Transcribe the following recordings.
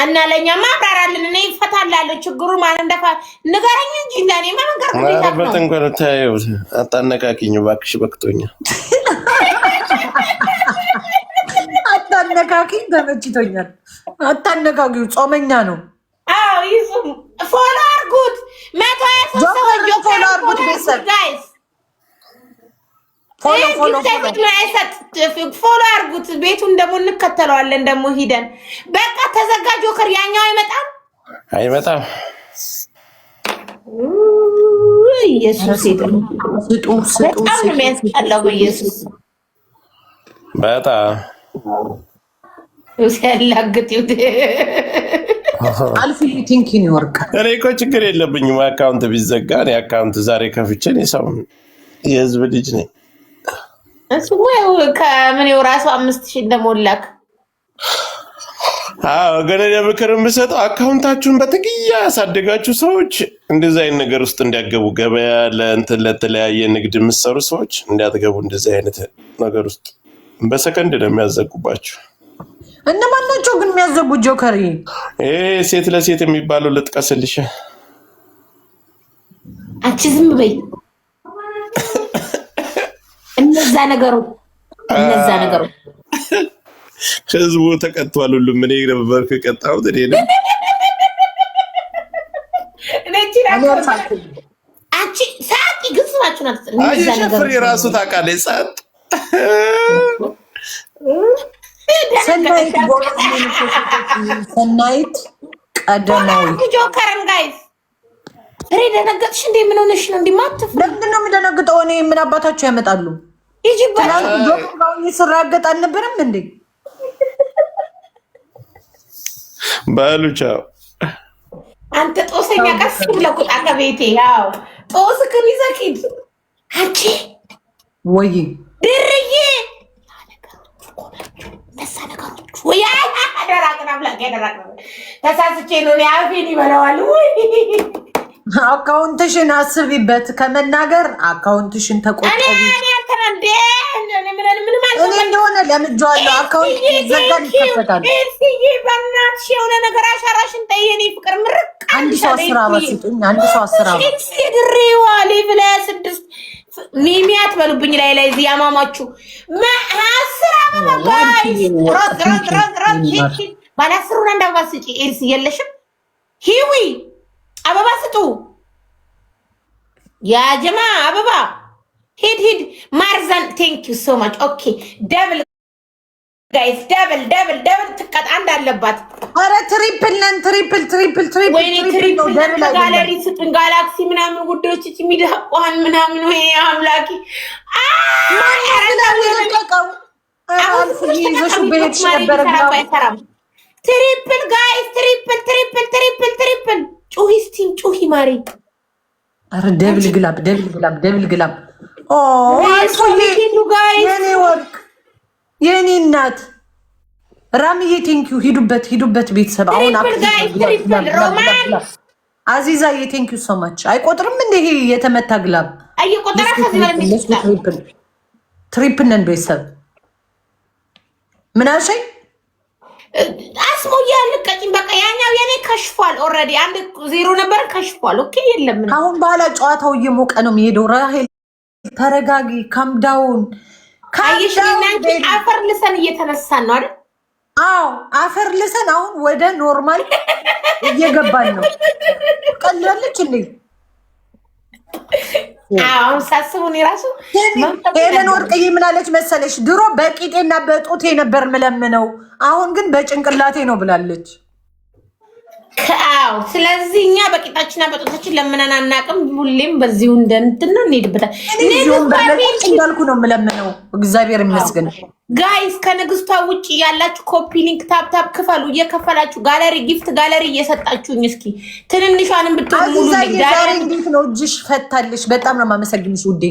እና ለኛ ማብራራልን እኔ ይፈታላለሁ ችግሩ ማን እንደፋ ንገረኝ እንጂ እንደኔ ማን ጋር ነው በተንኮል ታየው አጣነቃቂኝ ባክሽ በቅቶኛል አታነካኪኝ ተመችቶኛል አታነካኪው ጾመኛ ነው አዎ ይስም ፎሎ አርጉት ፎሎ አርጉት ጋይስ ፎሎ አርጉት ቤቱን ደግሞ እንከተለዋለን ደግሞ ሂደን በቃ ተዘጋ ጆከር ያኛው አይመጣም ኢየሱስ ስጡ የሚያስጠላው ኢየሱስ በጣም ሲያላግጥ አልፊ ቲንኪን ይወርቅ እኔ እኮ ችግር የለብኝም አካውንት ቢዘጋ እኔ አካውንት ዛሬ ከፍቼ እኔ ሰው የህዝብ ልጅ ነኝ እሱ ወይ ከምን የራሱ 5000 እንደሞላክ ገና የምክር የምሰጠው አካውንታችሁን በትግያ ያሳደጋችሁ ሰዎች እንደዚህ አይነት ነገር ውስጥ እንዲያገቡ ገበያ ለተለያየ ንግድ የምትሰሩ ሰዎች እንዲያትገቡ እንደዚህ አይነት ነገር ውስጥ በሰከንድ ነው የሚያዘጉባችሁ እነማን ናቸው ግን የሚያዘጉ ጆከር ሴት ለሴት የሚባለው ልጥቀስልሽ አንቺ ዝም በይ እነዛ ነገሩ ህዝቡ ተቀጥቷል ሁሉም ምን ነበር ከቀጣሁት እኔ ነው አንቺ ሳቂ ግስማችሁ ናት እነዛ ነገሩ የራሱ ታውቃለች ጻት ሰናይት ቀደማዊ ጆከርን ጋይስ ደነገጥሽ እንዴ ምን ሆነሽ ነው እንዲማትፍ ለምን ነው የምደነግጠው እኔ ምን አባታቸው ያመጣሉ ይጅባል ጆከር ይስራገጥ አልነበረም እንዴ ባሉቻ አንተ ጦሰኛ ቀስ ብለህ ቁጣ ከቤቴ ያው ጦስክን ይዘኪድ አንቺ ወይ ድርዬ ወይ አደራቅና ብላክ ያደራቅና ተሳስቼ ነው ያፌን ይበላዋል ወይ አካውንትሽን አስቢበት ከመናገር አካውንትሽን ተቆጠቢ እኔ አንተናንዴ ምን ማለት እኔ እንደሆነ ለምጃለሁ አካውንት ይዘጋል ይከፈታል እሺ በእናትሽ የሆነ ነገር አሻራሽን ጠየኔ ፍቅር ምርቅ አንድ ሰው 10 አበባ ስጡኝ አንድ ሰው 10 አበባ እሺ ድሬዋ ሌቭል 26 ሚሚያት በሉብኝ ላይ እዚህ ያማማችሁ ማሐስራ ባጋይ ሮት ባላስሩና እንዳባስጪ ኤልሲ የለሽም ሂዊ አበባ ስጡ ያ ጀማ አበባ ሂድ ማርዛን ቴንክ ዩ ሶ ማች ኦኬ ደብል ጋይስ ደብል ትቀጣ እንዳለባት አረ ትሪፕል ነን ትሪፕል ወይ ትሪፕል ጋለሪ ስጡን ጋላክሲ ምናምን ጉዶች እቺ ሚዳቋን ምናምን ወይ አምላኪ ትሪፕል ጋይስ ትሪፕል ጩሂ ስቲም ጩሂ ማሪ አረ ደብል ግላብ ኦ የኔ ወርቅ የኔ እናት ራምዬ ቴንኪዩ ሂዱበት ቤተሰብ አሁን አዚዛዬ ቴንኪዩ ሶ ማች አይቆጥርም እንደ ይሄ የተመታ ግላብ አይቆጥራ ትሪፕል ነን ቤተሰብ ምን አልሽኝ አስሞ ያልቀጭኝ በቃ ያኛው የኔ ከሽፏል ኦሬዲ 1-0 ነበር ከሽፏል ኦኬ የለም አሁን በኋላ ጨዋታው እየሞቀ ነው የሚሄደው ራሄል ተረጋጊ ካምዳውን አፈር ልሰን እየተነሳን ነው አይደል አዎ አፈር ልሰን አሁን ወደ ኖርማል እየገባን ነው ቀላለች እንዴ አሁን ሳስቡን ይራሱ ሄለን ወርቅዬ ምን አለች መሰለሽ ድሮ በቂጤና በጡቴ ነበር ምለምነው አሁን ግን በጭንቅላቴ ነው ብላለች አዎ ስለዚህ እኛ በቂጣችንና በጡታችን ለምነን አናውቅም ሁሌም በዚሁ እንደንትና እንሄድበታል እንዳልኩ ነው ምለምነው እግዚአብሔር ይመስገን ጋይስ ከንግስቷ ውጪ ያላችሁ ኮፒ ሊንክ ታፕ ክፈሉ እየከፈላችሁ ጋለሪ ጊፍት ጋለሪ እየሰጣችሁኝ እስኪ ትንንሿንም ብትሆኑ ዛሬ እንዴት ነው እጅሽ ፈታለሽ በጣም ነው የማመሰግንሽ ውዴ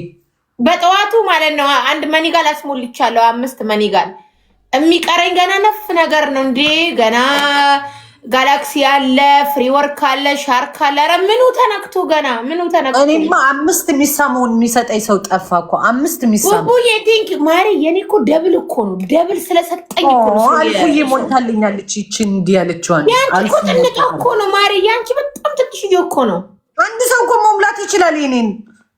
በጠዋቱ ማለት ነው አንድ መኒጋል አስሞልቻለሁ 5 መኒጋል የሚቀረኝ ገና ነፍ ነገር ነው እንዴ ገና ጋላክሲ አለ፣ ፍሪወርክ አለ፣ ሻርክ አለ። ኧረ ምኑ ተነክቶ ገና ምኑ ተነክቶ። እኔማ 5 የሚሳመውን የሚሰጠኝ ሰው ጠፋ እኮ 5 የሚሳመው። ቡቡዬ ቲንክ ማሪ የኔ እኮ ደብል እኮ ነው። ደብል ስለሰጠኝ እኮ ነው። አልኩዬ ሞልታልኛለች። ይቺ እንዲህ ያለችዋን ያንቺ እኮ ትልቅ እኮ ነው ማሪ። ያንቺ በጣም ትንሽዬ እኮ ነው። አንድ ሰው እኮ መሙላት ይችላል።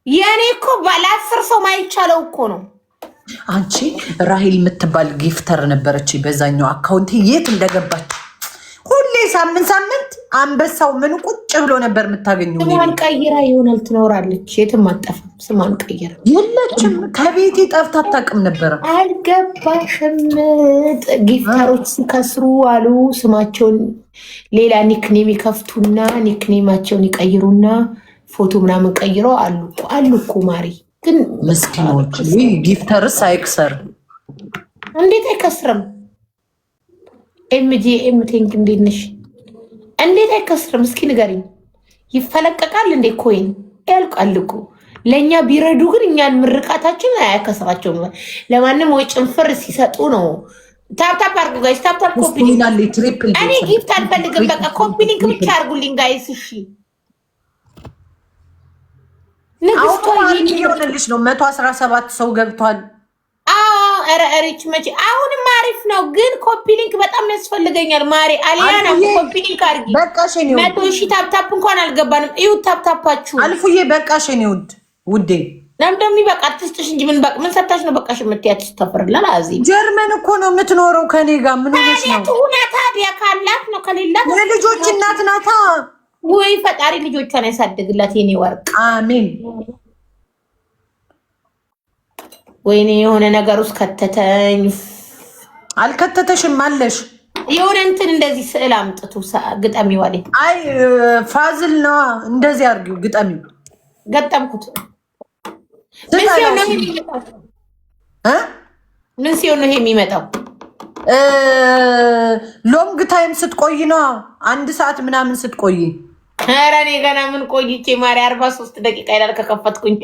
የኔ እኮ ባለ 10 ሰው ማይቻለው እኮ ነው። አንቺ ራሂል የምትባል ጊፍተር ነበረች በዛኛው አካውንት የት እንደገባች ሁሌ ሳምንት አንበሳው ምን ቁጭ ብሎ ነበር የምታገኘው። ስሟን ቀይራ ይሆናል ትኖራለች። የትም አጠፋም። ስሟን ቀይራ የለችም። ከቤቴ ጠፍታ አታውቅም ነበር። አልገባሽም? ጊፍተሮች ሲከስሩ አሉ ስማቸውን ሌላ ኒክኔም ይከፍቱና ኒክኔማቸውን ይቀይሩና ፎቶ ምናምን ቀይረው አሉ እኮ ማሪ። ግን ምስኪኖች ጊፍተርስ አይክሰር። እንዴት አይከስርም? ኤምጂኤም ቴንክ እንዴት ነሽ? እንዴት አይከስርም? እስኪ ንገሪኝ። ይፈለቀቃል እንዴ? ኮይን ያልቃል እኮ። ለእኛ ቢረዱ ግን እኛን ምርቃታችን አያከስራቸውም። ለማንም ወይ ጭንፍር ሲሰጡ ነው። ታፕታፕ አርጉ ጋይስ፣ ታፕታፕ ኮፒ ሊንክ። እኔ ጊፍት አልፈልግም። በቃ ኮፒ ሊንክ ብቻ አርጉልኝ ጋይስ። እሺ ንግስቷ የሆነልሽ ነው። 117 ሰው ገብቷል። ሪች መቼ አሁንም አሪፍ ነው፣ ግን ኮፒ ሊንክ በጣም ያስፈልገኛል ማሪ። አሊያና ኮፒ ሊንክ አርጊ። በቃሽ ነው 100,000 ታፕታፕ እንኳን አልገባንም። እዩ ታፕታፓችሁ። አልፉዬ በቃሽ ነው ውዴ። ለምደም በቃ ትስጥሽ እንጂ ምን ሰታሽ ነው በቃሽ የምትያት? ተፈርላል። አዚ ጀርመን እኮ ነው የምትኖረው ከኔ ጋር። ምን ሆነሽ ነው? ታዲያ ካላት ነው ከሌላት የልጆች እናት ናታ። ወይ ፈጣሪ ልጆቿን ያሳድግላት የኔ ወርቅ። አሜን። ወይኔ የሆነ ነገር ውስጥ ከተተኝ። አልከተተሽም አለሽ። የሆነ እንትን እንደዚህ ስዕል አምጥቱ ግጠሚ ዋሌ። አይ ፋዝል ነው እንደዚህ አርጊው ግጠሚ። ገጠምኩት። ምን ሲሆን ነው ይሄ የሚመጣው? ሎንግ ታይም ስትቆይ ነው። 1 ሰዓት ምናምን ስትቆይ። ኧረ እኔ ገና ምን ቆይቼ ማሪ 43 ደቂቃ ይላል ከከፈትኩኝ።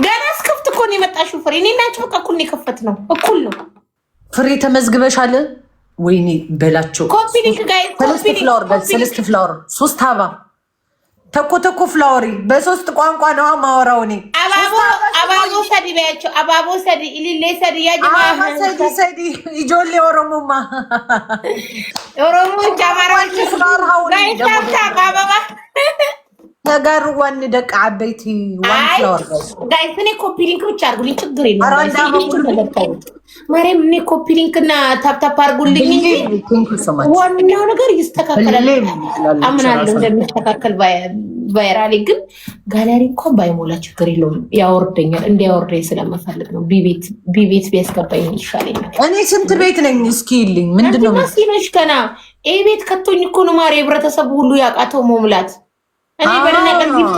ገና እስክፍት እኮ ነው የመጣሽው ፍሬ። እኔ እና አንቺ በቃ እኩል ነው የከፈትነው፣ እኩል ነው። ፍሬ ተመዝግበሻል? ወይኔ በላቸው። ኮፒ ሊንክ ጋይ ሰለስት ፍላወር 3 አበባ ተኮ ፍላወሪ በ3 ቋንቋ ነው ማወራው። እኔ አባቦ ሰዲ በያቸው። አባቦ ሰዲ ኢሊሌ ሰዲ ያጅማ ሰዲ ኢጆሌ ኦሮሞማ ኦሮሞ ጃማራዎች ፍላወር ሀውሪ አባባ ተጋሩ ዋን ደቅ አበይቲ ዋን ፍላወር ጋይስ። እኔ ኮፒ ሊንክ ብቻ አርጉልኝ፣ ችግር የለውም። ማርያም እኔ ኮፒ ሊንክ እና ታፕታፕ አርጉልኝ እንጂ ዋናው ነገር ይስተካከላል። አምናለሁ እንደሚስተካከል ቫይራሊ። ግን ጋለሪ እንኳን ባይሞላ ችግር የለውም፣ ያወርደኛል። እንዲያወርደኝ ስለምፈልግ ነው። ቢቤት ቢያስገባኝ ይሻለኛል። እኔ ስንት ቤት ነኝ እስኪ ይልኝ። ምንድነው ሲኖች ገና ቤት ከቶኝ እኮ ነው ማሪ። ህብረተሰቡ ሁሉ ያቃተው መሙላት። እኔ በደነቀን ጊፍት